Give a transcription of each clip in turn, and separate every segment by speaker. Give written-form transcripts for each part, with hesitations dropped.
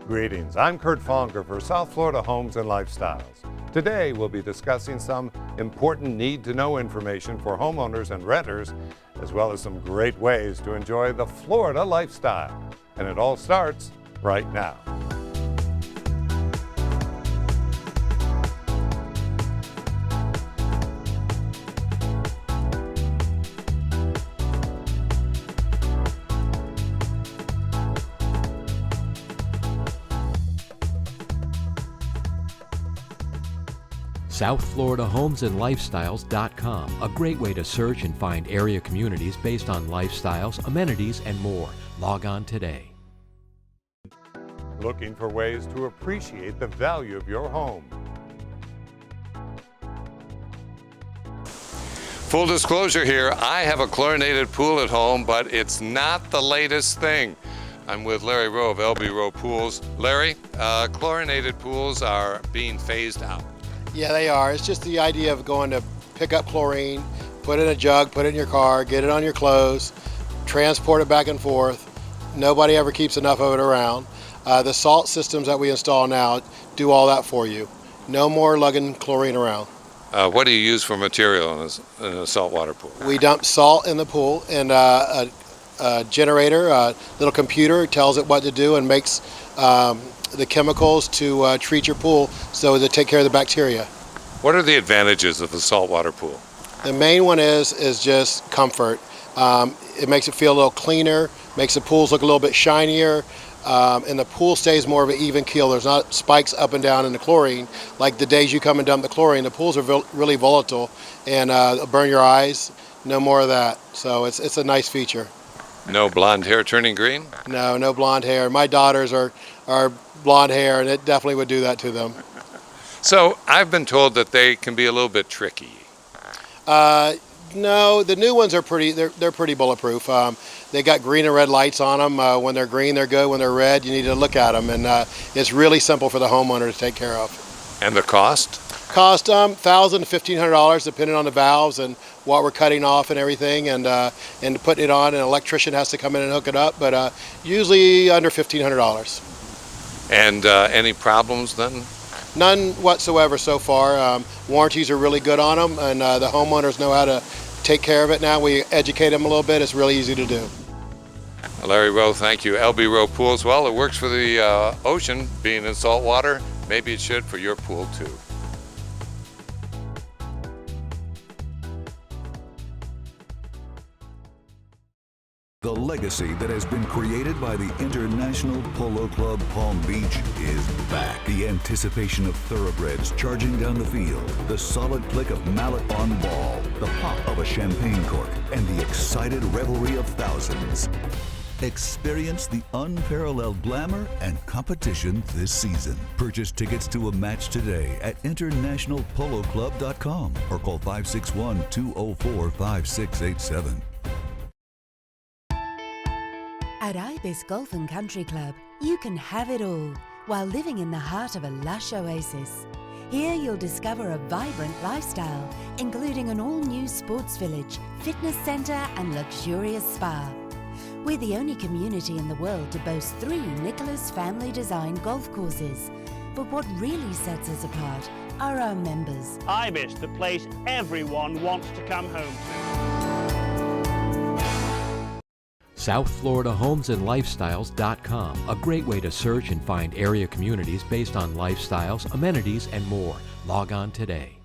Speaker 1: Greetings, I'm Kurt Fonger for South Florida Homes and Lifestyles. Today we'll be discussing some important need-to-know information for homeowners and renters, as well as some great ways to enjoy the Florida lifestyle. And it all starts right now.
Speaker 2: SouthFloridaHomesAndLifestyles.com, a great way to search and find area communities based on lifestyles, amenities, and more. Log on today.
Speaker 1: Looking for ways to appreciate the value of your home. Full disclosure here, I have a chlorinated pool at home, but it's not the latest thing. I'm with Larry Rowe of LB Rowe Pools. Larry, chlorinated pools are being phased out.
Speaker 3: Yeah, they are. It's just the idea of going to pick up chlorine, put it in a jug, put it in your car, get it on your clothes, transport it back and forth. Nobody ever keeps enough of it around. The salt systems that we install now do all that for you. No more lugging chlorine around.
Speaker 1: What do you use for material in a saltwater pool?
Speaker 3: We dump salt in the pool, and a generator, a little computer tells it what to do and makes the chemicals to treat your pool so to take care of the bacteria.
Speaker 1: What are the advantages of a saltwater pool?
Speaker 3: The main one is just comfort. It makes it feel a little cleaner, makes the pools look a little bit shinier, and the pool stays more of an even keel. There's not spikes up and down in the chlorine. Like the days you come and dump the chlorine, the pools are really volatile and burn your eyes. No more of that. So it's a nice feature.
Speaker 1: No blonde hair turning green?
Speaker 3: No blonde hair. My daughters are blonde hair, and it definitely would do that to them.
Speaker 1: So I've been told that they can be a little bit tricky.
Speaker 3: No, the new ones are they're pretty bulletproof. They got green and red lights on them. When they're green, they're good. When they're red, you need to look at them, and it's really simple for the homeowner to take care of.
Speaker 1: And the cost?
Speaker 3: Cost $1,000 to $1,500 depending on the valves and what we're cutting off and everything, and putting it on. An electrician has to come in and hook it up, but usually under $1,500.
Speaker 1: And any problems then?
Speaker 3: None whatsoever so far. Warranties are really good on them, and the homeowners know how to take care of it now. We educate them a little bit. It's really easy to do.
Speaker 1: Larry Rowe, thank you. LB Rowe Pools, well, it works for the ocean, being in salt water. Maybe it should for your pool too.
Speaker 4: The legacy that has been created by the International Polo Club Palm Beach is back. The anticipation of thoroughbreds charging down the field, the solid click of mallet on ball, the pop of a champagne cork, and the excited revelry of thousands. Experience the unparalleled glamour and competition this season. Purchase tickets to a match today at internationalpoloclub.com or call 561-204-5687.
Speaker 5: At Ibis Golf and Country Club, you can have it all while living in the heart of a lush oasis. Here you'll discover a vibrant lifestyle, including an all-new sports village, fitness center, and luxurious spa. We're the only community in the world to boast 3 Nicholas family-designed golf courses. But what really sets us apart are our members.
Speaker 6: Ibis, the place everyone wants to come home to.
Speaker 2: SouthFloridaHomesAndLifestyles.com, a great way to search and find area communities based on lifestyles, amenities, and more. Log on today.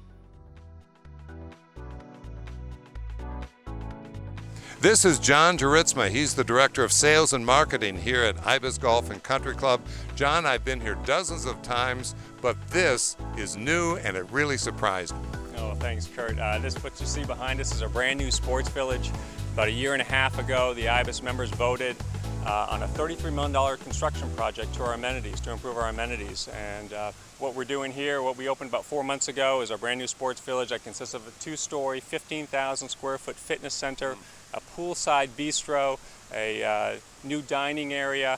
Speaker 1: This is John Turitsma. He's the Director of Sales and Marketing here at Ibis Golf and Country Club. John, I've been here dozens of times, but this is new and it really surprised me.
Speaker 7: Oh, thanks, Kurt. What you see behind us is a brand new sports village. About a year and a half ago, the Ibis members voted on a $33 million construction project to our amenities, to improve our amenities. And what we're doing here, what we opened about 4 months ago, is our brand new sports village that consists of a 2-story, 15,000 square foot fitness center, a poolside bistro, a new dining area.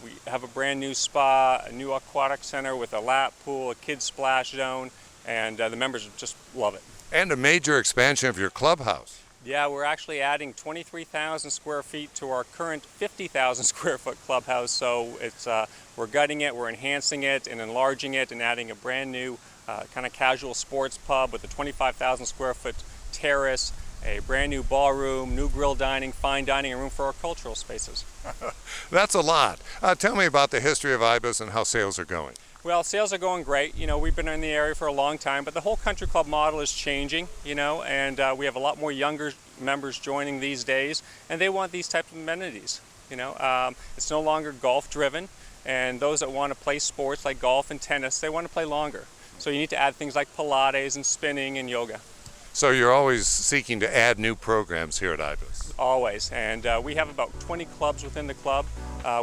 Speaker 7: We have a brand new spa, a new aquatic center with a lap pool, a kids splash zone, and the members just love it.
Speaker 1: And a major expansion of your clubhouse.
Speaker 7: Yeah, we're actually adding 23,000 square feet to our current 50,000 square foot clubhouse. So it's we're gutting it, we're enhancing it and enlarging it and adding a brand new kind of casual sports pub with a 25,000 square foot terrace, a brand new ballroom, new grill dining, fine dining, and room for our cultural spaces.
Speaker 1: That's a lot. Tell me about the history of Ibis and how sales are going.
Speaker 7: Well, sales are going great. You know, we've been in the area for a long time, but the whole country club model is changing, you know, and we have a lot more younger members joining these days, and they want these types of amenities, you know. It's no longer golf driven, and those that want to play sports like golf and tennis, they want to play longer. So you need to add things like Pilates and spinning and yoga.
Speaker 1: So you're always seeking to add new programs here at Ibis?
Speaker 7: Always, and we have about 20 clubs within the club.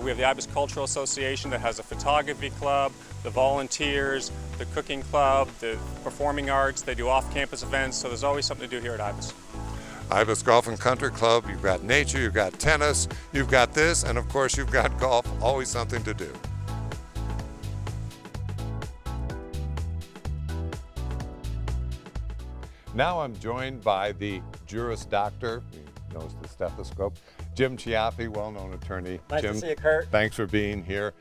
Speaker 7: We have the Ibis Cultural Association that has a photography club, the volunteers, the cooking club, the performing arts. They do off-campus events, so there's always something to do here at Ibis.
Speaker 1: Ibis Golf and Country Club, you've got nature, you've got tennis, you've got this, and of course you've got golf, always something to do. Now I'm joined by the Juris Doctor, he knows the stethoscope, Jim Chiavi, well-known attorney.
Speaker 8: Nice
Speaker 1: Jim,
Speaker 8: to see you, Kurt.
Speaker 1: Thanks for being here.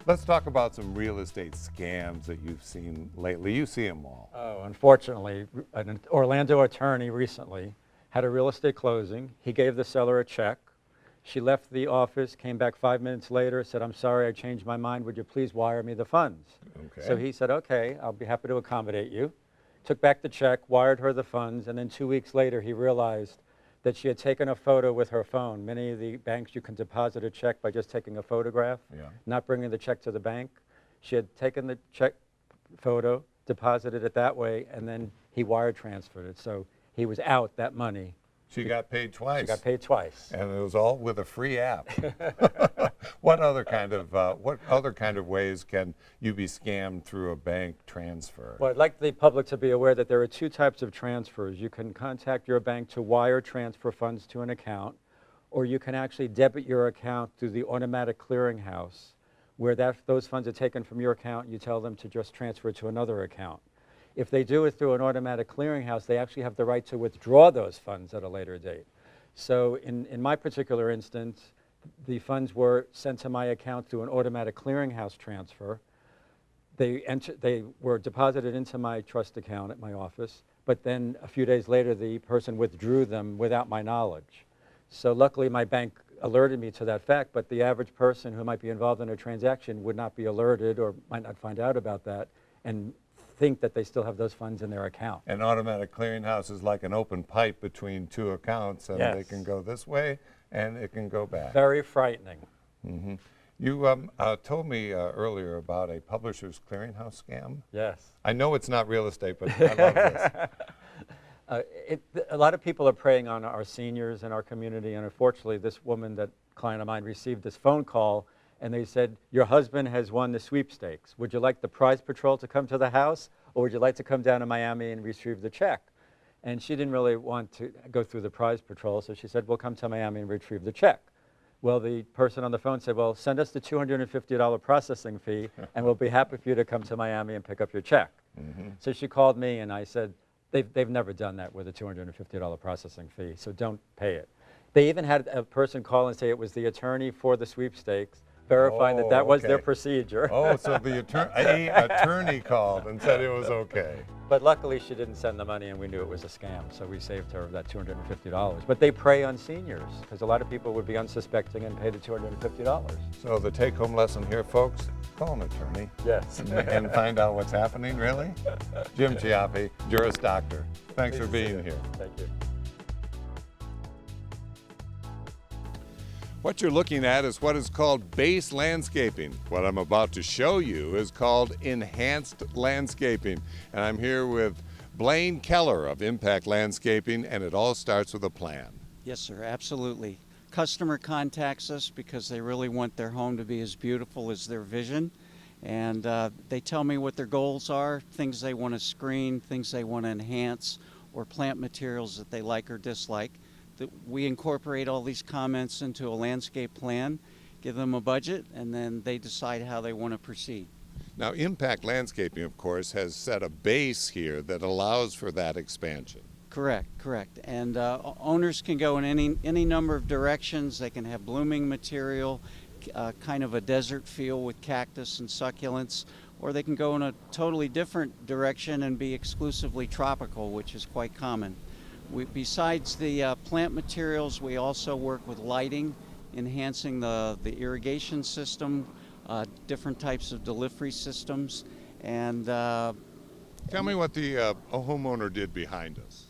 Speaker 1: Let's talk about some real estate scams that you've seen lately. You see them all.
Speaker 8: Oh, unfortunately, an Orlando attorney recently had a real estate closing. He gave the seller a check. She left the office, came back 5 minutes later, said, "I'm sorry, I changed my mind. Would you please wire me the funds?"
Speaker 1: Okay.
Speaker 8: So he said, "Okay, I'll be happy to accommodate you." Took back the check, wired her the funds, and then 2 weeks later he realized that she had taken a photo with her phone. Many of the banks, you can deposit a check by just taking a photograph, not bringing the check to the bank. She had taken the check photo, deposited it that way, and then he wire transferred it. So he was out that money.
Speaker 1: She got paid twice.
Speaker 8: She got paid twice.
Speaker 1: And it was all with a free app. What other kind of ways can you be scammed through a bank transfer?
Speaker 8: Well, I'd like the public to be aware that there are two types of transfers. You can contact your bank to wire transfer funds to an account, or you can actually debit your account through the automatic clearinghouse, where those funds are taken from your account, you tell them to just transfer it to another account. If they do it through an automatic clearinghouse, they actually have the right to withdraw those funds at a later date. So in my particular instance, the funds were sent to my account through an automatic clearinghouse transfer. They were deposited into my trust account at my office, but then a few days later, the person withdrew them without my knowledge. So luckily, my bank alerted me to that fact, but the average person who might be involved in a transaction would not be alerted or might not find out about that and think that they still have those funds in their account.
Speaker 1: An automatic clearinghouse is like an open pipe between two accounts, and they can go this way and it can go back.
Speaker 8: Very frightening.
Speaker 1: Mm-hmm. You told me earlier about a publisher's clearinghouse scam.
Speaker 8: Yes.
Speaker 1: I know it's not real estate, but I love this.
Speaker 8: A lot of people are preying on our seniors in our community, and unfortunately this woman, that client of mine, received this phone call and they said, "Your husband has won the sweepstakes. Would you like the prize patrol to come to the house, or would you like to come down to Miami and retrieve the check?" And she didn't really want to go through the prize patrol, so she said, "Well, come to Miami and retrieve the check." Well, the person on the phone said, "Well, send us the $250 processing fee, and we'll be happy for you to come to Miami and pick up your check." Mm-hmm. So she called me, and I said, they've never done that with a $250 processing fee, so don't pay it. They even had a person call and say it was the attorney for the sweepstakes, verifying that was their procedure.
Speaker 1: Oh, so the attorney called and said it was okay.
Speaker 8: But luckily she didn't send the money and we knew it was a scam, so we saved her that $250. But they prey on seniors, because a lot of people would be unsuspecting and pay the $250.
Speaker 1: So the take-home lesson here, folks, call an attorney.
Speaker 8: Yes.
Speaker 1: And find out what's happening, really? Jim Chiavi, Juris Doctor. Thanks for being here.
Speaker 8: Thank you.
Speaker 1: What you're looking at is what is called base landscaping. What I'm about to show you is called enhanced landscaping. And I'm here with Blaine Keller of Impact Landscaping, and it all starts with a plan.
Speaker 9: Yes, sir, absolutely. Customer contacts us because they really want their home to be as beautiful as their vision. And they tell me what their goals are, things they want to screen, things they want to enhance, or plant materials that they like or dislike. We incorporate all these comments into a landscape plan, give them a budget, and then they decide how they want to proceed.
Speaker 1: Now, Impact Landscaping, of course, has set a base here that allows for that expansion.
Speaker 9: Correct. And owners can go in any number of directions. They can have blooming material, kind of a desert feel with cactus and succulents, or they can go in a totally different direction and be exclusively tropical, which is quite common. Besides the plant materials, we also work with lighting, enhancing the irrigation system, different types of delivery systems, and
Speaker 1: Tell me what the homeowner did behind us.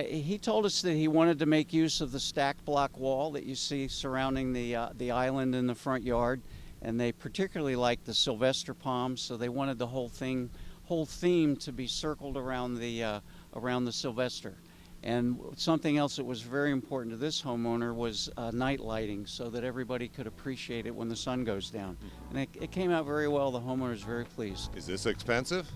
Speaker 9: he told us that he wanted to make use of the stacked block wall that you see surrounding the island in the front yard, and they particularly liked the Sylvester palms, so they wanted the whole theme to be circled around the Sylvester. And something else that was very important to this homeowner was night lighting, so that everybody could appreciate it when the sun goes down. And it came out very well. The homeowner is very pleased.
Speaker 1: Is this expensive?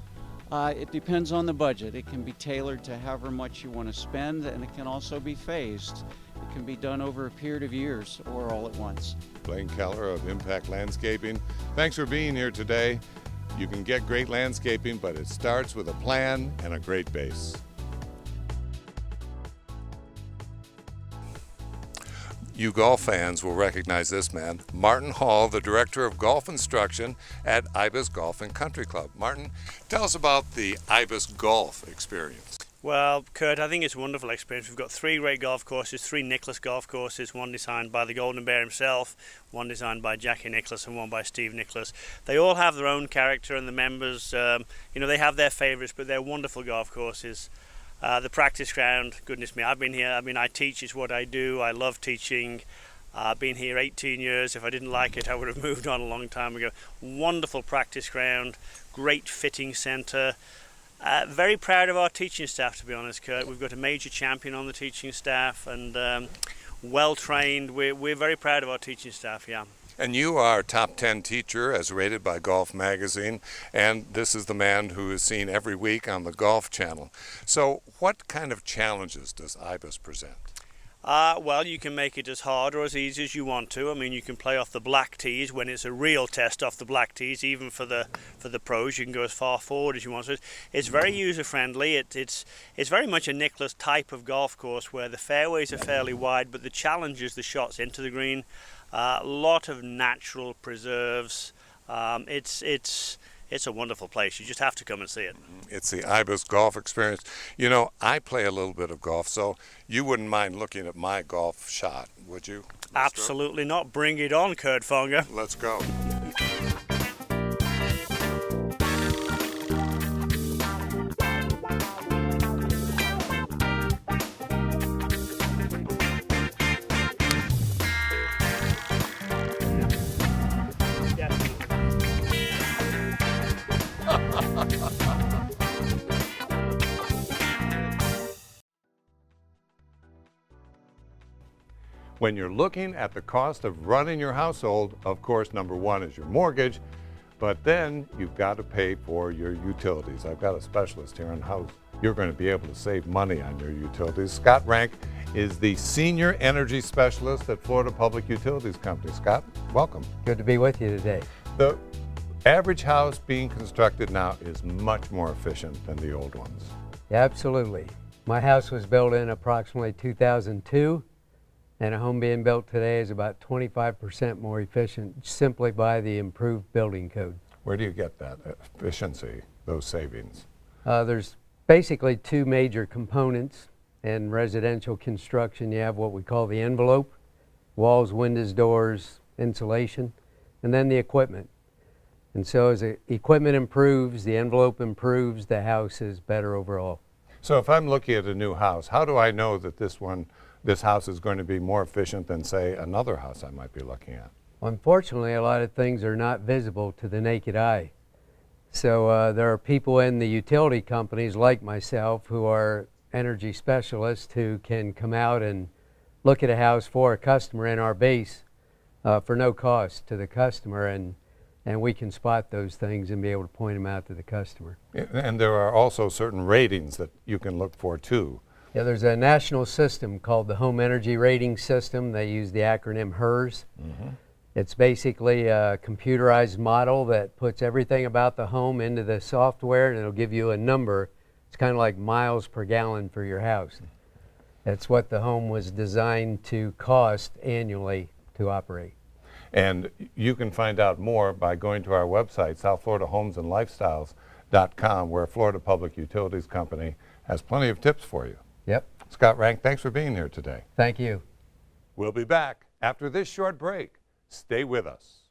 Speaker 9: It depends on the budget. It can be tailored to however much you want to spend, and it can also be phased. It can be done over a period of years or all at once.
Speaker 1: Blaine Keller of Impact Landscaping, thanks for being here today. You can get great landscaping, but it starts with a plan and a great base. You golf fans will recognize this man, Martin Hall, the Director of Golf Instruction at Ibis Golf and Country Club. Martin, tell us about the Ibis golf experience.
Speaker 6: Well, Kurt, I think it's a wonderful experience. We've got 3 great golf courses, 3 Nicklaus golf courses, one designed by the Golden Bear himself, one designed by Jackie Nicklaus, and one by Steve Nicklaus. They all have their own character, and the members, they have their favourites, but they're wonderful golf courses. The practice ground, goodness me, I've been here. I teach, it's what I do. I love teaching. I've been here 18 years. If I didn't like it, I would have moved on a long time ago. Wonderful practice ground, great fitting centre. Very proud of our teaching staff, to be honest, Kurt. We've got a major champion on the teaching staff, and well trained. We're very proud of our teaching staff, yeah.
Speaker 1: And you are top 10 teacher as rated by Golf Magazine, and this is the man who is seen every week on the Golf Channel. So what kind of challenges does Ibis present?
Speaker 6: Well, you can make it as hard or as easy as you want to. I mean, you can play off the black tees when it's a real test off the black tees. Even for the pros, you can go as far forward as you want. So it's very user friendly. It's very much a Nicklaus type of golf course where the fairways are fairly wide, but the challenge is the shots into the green. A lot of natural preserves. It's a wonderful place. You just have to come and see it.
Speaker 1: It's the Ibis golf experience. You know, I play a little bit of golf, so you wouldn't mind looking at my golf shot, would you?
Speaker 6: Absolutely not. Bring it on, Kurt Fonger.
Speaker 1: Let's go. When you're looking at the cost of running your household, of course, number one is your mortgage, but then you've got to pay for your utilities. I've got a specialist here on how you're going to be able to save money on your utilities. Scott Rank is the Senior Energy Specialist at Florida Public Utilities Company. Scott, welcome.
Speaker 10: Good to be with you today.
Speaker 1: The average house being constructed now is much more efficient than the old ones.
Speaker 10: Yeah, absolutely. My house was built in approximately 2002. And a home being built today is about 25% more efficient simply by the improved building code.
Speaker 1: Where do you get that efficiency, those savings?
Speaker 10: There's basically 2 major components in residential construction. You have what we call the envelope, walls, windows, doors, insulation, and then the equipment. And so as the equipment improves, the envelope improves, the house is better overall.
Speaker 1: So if I'm looking at a new house, how do I know that this house is going to be more efficient than, say, another house I might be looking at?
Speaker 10: Unfortunately, a lot of things are not visible to the naked eye. So there are people in the utility companies like myself who are energy specialists who can come out and look at a house for a customer in our base for no cost to the customer, and we can spot those things and be able to point them out to the customer.
Speaker 1: And there are also certain ratings that you can look for too.
Speaker 10: Yeah, there's a national system called the Home Energy Rating System. They use the acronym HERS. Mm-hmm. It's basically a computerized model that puts everything about the home into the software, and it'll give you a number. It's kind of like miles per gallon for your house. That's what the home was designed to cost annually to operate.
Speaker 1: And you can find out more by going to our website, southfloridahomesandlifestyles.com, where Florida Public Utilities Company has plenty of tips for you.
Speaker 10: Yep.
Speaker 1: Scott Rank, thanks for being here today.
Speaker 10: Thank you.
Speaker 1: We'll be back after this short break. Stay with us.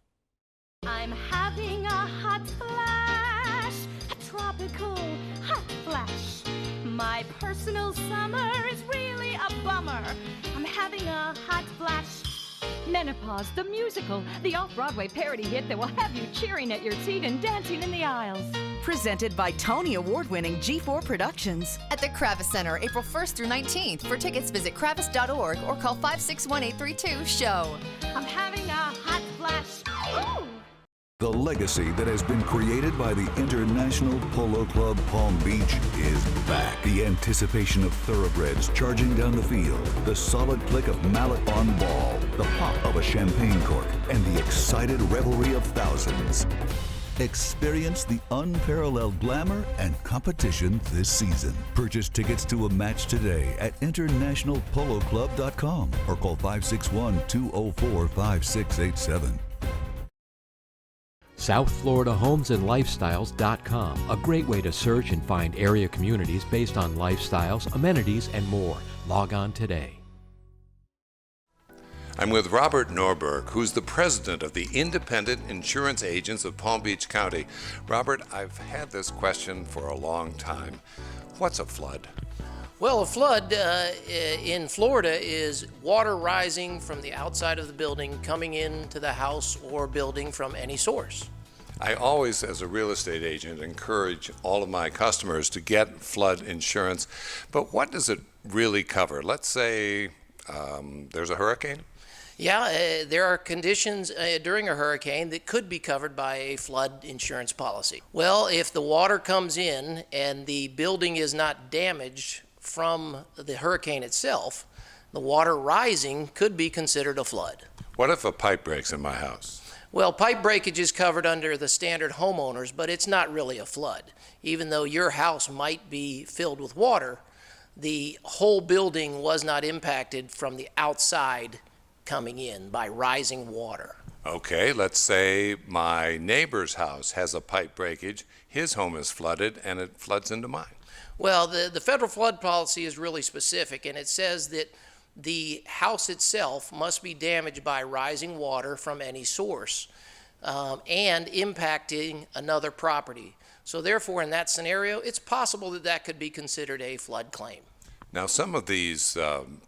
Speaker 11: I'm having a hot flash, a tropical hot flash. My personal summer is really a bummer. I'm having a hot flash.
Speaker 12: Menopause, the musical, the off-Broadway parody hit that will have you cheering at your seat and dancing in the aisles.
Speaker 13: Presented by Tony Award-winning G4 Productions.
Speaker 14: At the Kravis Center, April 1st through 19th. For tickets, visit kravis.org or call 561-832-SHOW.
Speaker 11: I'm having a hot flash. Ooh!
Speaker 4: The legacy that has been created by the International Polo Club Palm Beach is back. The anticipation of thoroughbreds charging down the field, the solid click of mallet on ball, the pop of a champagne cork, and the excited revelry of thousands. Experience the unparalleled glamour and competition this season. Purchase tickets to a match today at internationalpoloclub.com or call 561-204-5687.
Speaker 2: SouthFloridaHomesAndLifestyles.com, a great way to search and find area communities based on lifestyles, amenities, and more. Log on today.
Speaker 1: I'm with Robert Norberg, who's the president of the Independent Insurance Agents of Palm Beach County. Robert, I've had this question for a long time. What's a flood?
Speaker 15: Well, a flood in Florida is water rising from the outside of the building coming into the house or building from any source.
Speaker 1: I always, as a real estate agent, encourage all of my customers to get flood insurance. But what does it really cover? Let's say there's a hurricane.
Speaker 15: Yeah, there are conditions during a hurricane that could be covered by a flood insurance policy. Well, if the water comes in and the building is not damaged from the hurricane itself, the water rising could be considered a flood.
Speaker 1: What if a pipe breaks in my house?
Speaker 15: Well, pipe breakage is covered under the standard homeowners, but it's not really a flood. Even though your house might be filled with water, the whole building was not impacted from the outside coming in by rising water.
Speaker 1: Okay, let's say my neighbor's house has a pipe breakage, his home is flooded, and it floods into mine.
Speaker 15: Well, the federal flood policy is really specific, and it says that the house itself must be damaged by rising water from any source and impacting another property. So therefore, in that scenario, it's possible that that could be considered a flood claim.
Speaker 1: Now, some of these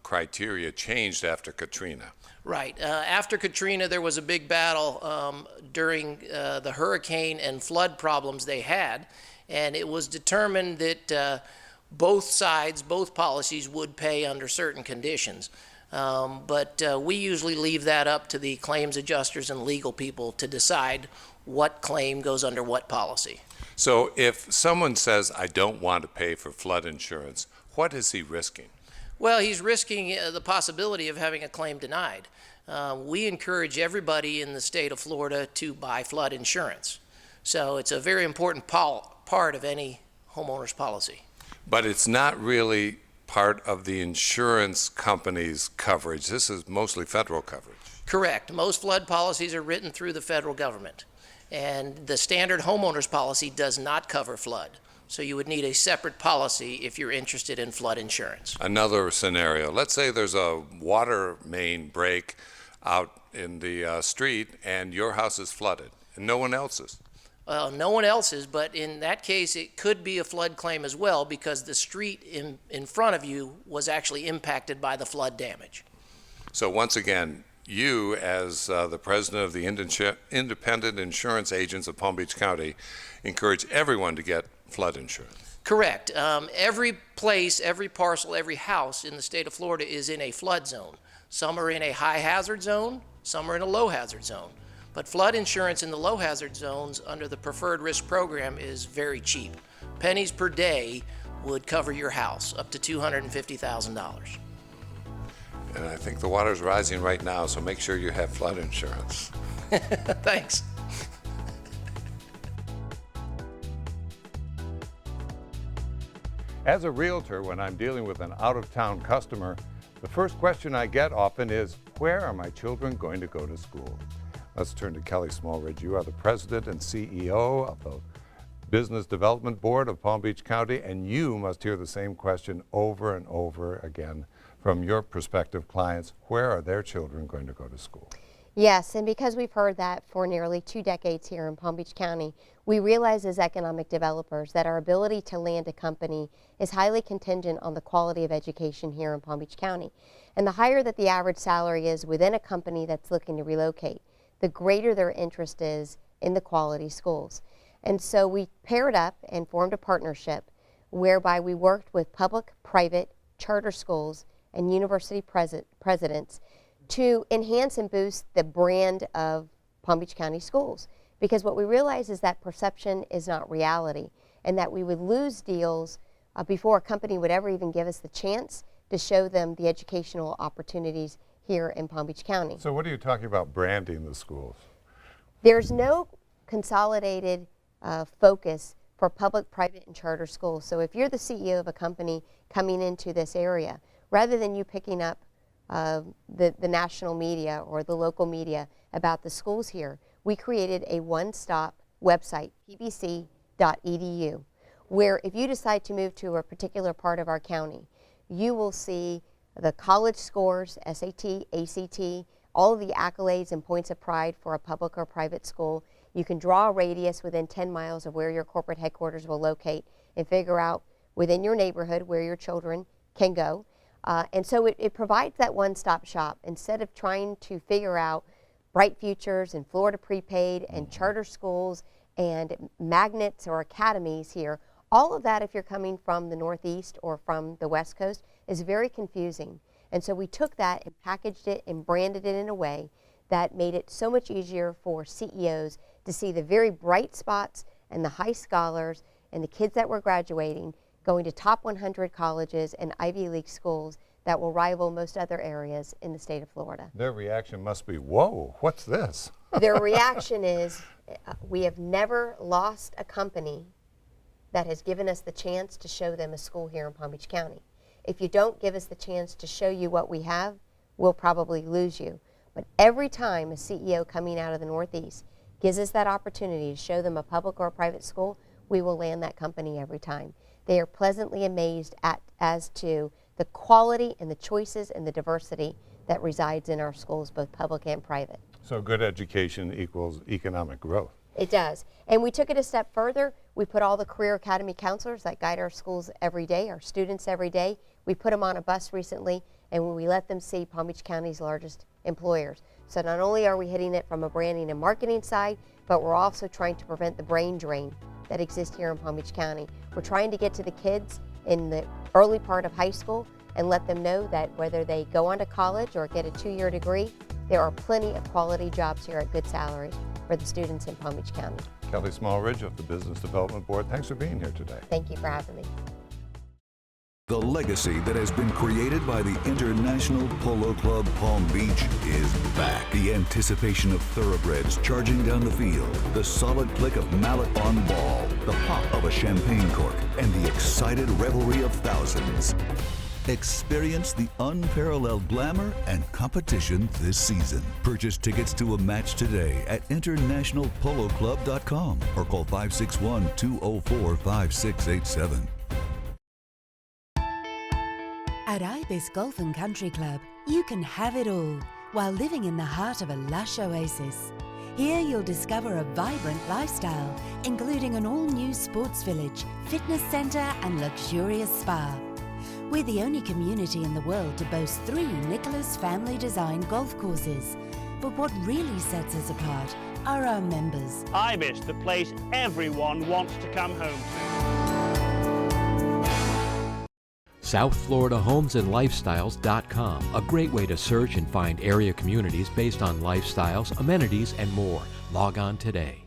Speaker 1: criteria changed after Katrina.
Speaker 15: Right. After Katrina, there was a big battle during the hurricane and flood problems they had, and it was determined that both sides, both policies would pay under certain conditions. But we usually leave that up to the claims adjusters and legal people to decide what claim goes under what policy.
Speaker 1: So if someone says, I don't want to pay for flood insurance, what is he risking?
Speaker 15: Well, he's risking the possibility of having a claim denied. We encourage everybody in the state of Florida to buy flood insurance. So it's a very important part of any homeowner's policy.
Speaker 1: But it's not really part of the insurance company's coverage. This is mostly federal coverage.
Speaker 15: Correct. Most flood policies are written through the federal government. And the standard homeowner's policy does not cover flood. So you would need a separate policy if you're interested in flood insurance.
Speaker 1: Another scenario, let's say there's a water main break out in the street and your house is flooded and no one else's.
Speaker 15: Well, no one else's, but in that case, it could be a flood claim as well because the street in front of you was actually impacted by the flood damage.
Speaker 1: So once again, you, as the president of the Independent Insurance Agents of Palm Beach County, encourage everyone to get flood insurance.
Speaker 15: Correct. Every place, every parcel, every house in the state of Florida is in a flood zone. Some are in a high hazard zone, some are in a low hazard zone. But flood insurance in the low hazard zones under the preferred risk program is very cheap. Pennies per day would cover your house up to $250,000.
Speaker 1: And I think the water's rising right now, so make sure you have flood insurance.
Speaker 15: Thanks.
Speaker 1: As a realtor, when I'm dealing with an out-of-town customer, the first question I get often is, where are my children going to go to school? Let's turn to Kelly Smallridge. You are the president and CEO of the Business Development Board of Palm Beach County, and you must hear the same question over and over again from your prospective clients. Where are their children going to go to school?
Speaker 16: Yes, and because we've heard that for nearly 2 decades here in Palm Beach County, we realize as economic developers that our ability to land a company is highly contingent on the quality of education here in Palm Beach County. And the higher that the average salary is within a company that's looking to relocate, the greater their interest is in the quality schools. And so we paired up and formed a partnership whereby we worked with public, private, charter schools, and university presidents to enhance and boost the brand of Palm Beach County schools. Because what we realize is that perception is not reality, and that we would lose deals before a company would ever even give us the chance to show them the educational opportunities here in Palm Beach County.
Speaker 1: So what are you talking about branding the schools?
Speaker 16: There's no consolidated focus for public, private, and charter schools. So if you're the CEO of a company coming into this area, rather than you picking up the national media or the local media about the schools here, we created a one-stop website, pbc.edu, where if you decide to move to a particular part of our county, you will see the college scores, SAT, ACT, all of the accolades and points of pride for a public or private school. You can draw a radius within 10 miles of where your corporate headquarters will locate and figure out within your neighborhood where your children can go. And so it provides that one-stop shop. Instead of trying to figure out Bright Futures and Florida Prepaid and charter schools and magnets or academies here, all of that, if you're coming from the Northeast or from the West Coast, is very confusing. And so we took that and packaged it and branded it in a way that made it so much easier for CEOs to see the very bright spots and the high scholars and the kids that were graduating going to top 100 colleges and Ivy League schools that will rival most other areas in the state of Florida.
Speaker 1: Their reaction must be, whoa, what's this?
Speaker 16: Their reaction is, we have never lost a company that has given us the chance to show them a school here in Palm Beach County. If you don't give us the chance to show you what we have, we'll probably lose you. But every time a CEO coming out of the Northeast gives us that opportunity to show them a public or a private school, we will land that company every time. They are pleasantly amazed as to the quality and the choices and the diversity that resides in our schools, both public and private.
Speaker 1: So good education equals economic growth.
Speaker 16: It does. And we took it a step further. We put all the Career Academy counselors that guide our schools every day, our students every day. We put them on a bus recently, and we let them see Palm Beach County's largest employers. So not only are we hitting it from a branding and marketing side, but we're also trying to prevent the brain drain that exists here in Palm Beach County. We're trying to get to the kids in the early part of high school and let them know that whether they go on to college or get a 2-year degree, there are plenty of quality jobs here at good salaries for the students in Palm Beach County.
Speaker 1: Kelly Smallridge of the Business Development Board, thanks for being here today.
Speaker 16: Thank you for having me.
Speaker 4: The legacy that has been created by the International Polo Club Palm Beach is back. The anticipation of thoroughbreds charging down the field, the solid click of mallet on ball, the pop of a champagne cork, and the excited revelry of thousands. Experience the unparalleled glamour and competition this season. Purchase tickets to a match today at internationalpoloclub.com or call 561-204-5687.
Speaker 5: At Ibis Golf and Country Club, you can have it all while living in the heart of a lush oasis. Here you'll discover a vibrant lifestyle, including an all-new sports village, fitness center, and luxurious spa. We're the only community in the world to boast 3 Nicholas family-designed golf courses. But what really sets us apart are our members.
Speaker 6: Ibis, the place everyone wants to come home to.
Speaker 2: SouthFloridaHomesAndLifestyles.com, a great way to search and find area communities based on lifestyles, amenities, and more. Log on today.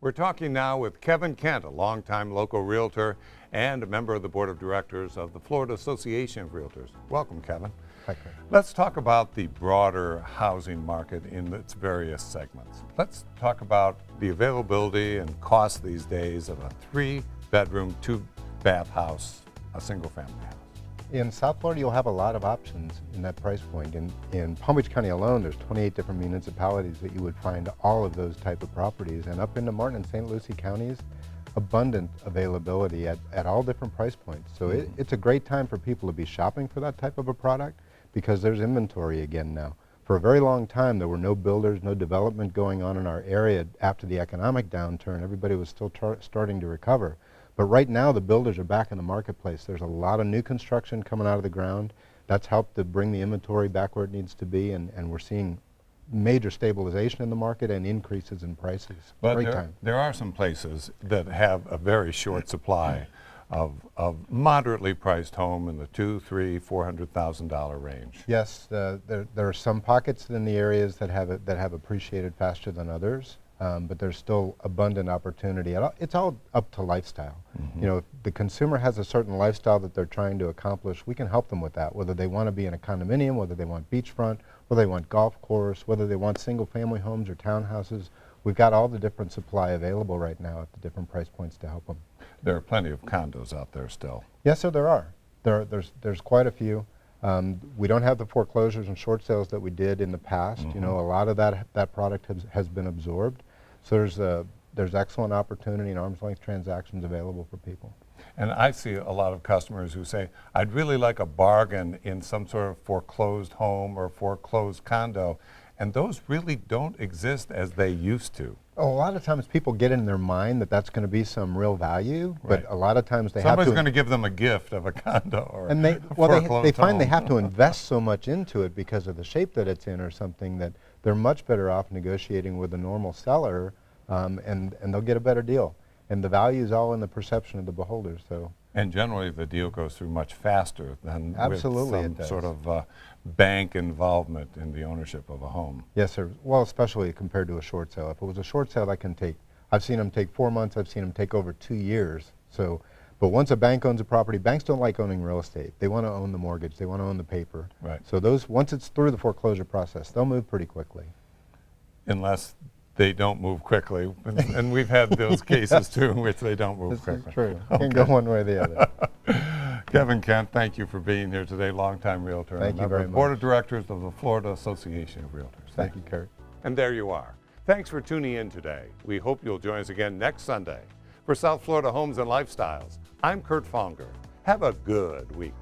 Speaker 1: We're talking now with Kevin Kent, a longtime local realtor and a member of the board of directors of the Florida Association of Realtors. Welcome, Kevin.
Speaker 17: Thank you.
Speaker 1: Let's talk about the broader housing market in its various segments. Let's talk about the availability and cost these days of a 3-bedroom, bathhouse, a single-family house?
Speaker 17: In South Florida, you'll have a lot of options in that price point. In Palm Beach County alone, there's 28 different municipalities that you would find all of those type of properties. And up into Martin and St. Lucie counties, abundant availability at all different price points. So it's a great time for people to be shopping for that type of a product because there's inventory again now. For a very long time, there were no builders, no development going on in our area after the economic downturn. Everybody was still starting to recover. But right now, the builders are back in the marketplace. There's a lot of new construction coming out of the ground. That's helped to bring the inventory back where it needs to be, and we're seeing major stabilization in the market and increases in prices.
Speaker 1: But
Speaker 17: Great time.
Speaker 1: there are some places that have a very short supply of moderately priced home in the $200,000, $300,000, $400,000 range.
Speaker 17: Yes, there are some pockets in the areas that have appreciated faster than others. But there's still abundant opportunity. It's all up to lifestyle. You know, if the consumer has a certain lifestyle that they're trying to accomplish, we can help them with that, whether they want to be in a condominium, whether they want beachfront, whether they want golf course, whether they want single-family homes or townhouses. We've got all the different supply available right now at the different price points to help them.
Speaker 1: There are plenty of condos out there still.
Speaker 17: Yes, sir, there are. There's quite a few. We don't have the foreclosures and short sales that we did in the past. You know, a lot of that product has been absorbed. So there's excellent opportunity and arm's length transactions available for people.
Speaker 1: And I see a lot of customers who say, I'd really like a bargain in some sort of foreclosed home or foreclosed condo. And those really don't exist as they used to.
Speaker 17: Oh, a lot of times people get in their mind that that's going to be some real value, but a lot of times they
Speaker 1: Somebody's
Speaker 17: have to...
Speaker 1: going to give them a gift of a condo or
Speaker 17: and they find they have to invest so much into it because of the shape that it's in or something that they're much better off negotiating with a normal seller, and they'll get a better deal. And the value is all in the perception of the beholder. So.
Speaker 1: And generally the deal goes through much faster than
Speaker 17: Absolutely
Speaker 1: with some sort of bank involvement in the ownership of a home.
Speaker 17: Yes, sir. Well, especially compared to a short sale. If it was a short sale, that can take, I've seen them take 4 months, I've seen them take over 2 years. So, but once a bank owns a property, banks don't like owning real estate. They want to own the mortgage, they want to own the paper.
Speaker 1: Right.
Speaker 17: So those, once it's through the foreclosure process, they'll move pretty quickly.
Speaker 1: Unless they don't move quickly, and we've had those cases too in which they don't move quickly.
Speaker 17: This is true. Okay. Can go one way or the other.
Speaker 1: Kevin Kent, thank you for being here today, longtime realtor.
Speaker 17: Thank you very much.
Speaker 1: Board of Directors of the Florida Association of Realtors.
Speaker 17: Thank you, Kurt.
Speaker 1: And there you are. Thanks for tuning in today. We hope you'll join us again next Sunday. For South Florida Homes and Lifestyles, I'm Kurt Fonger. Have a good week.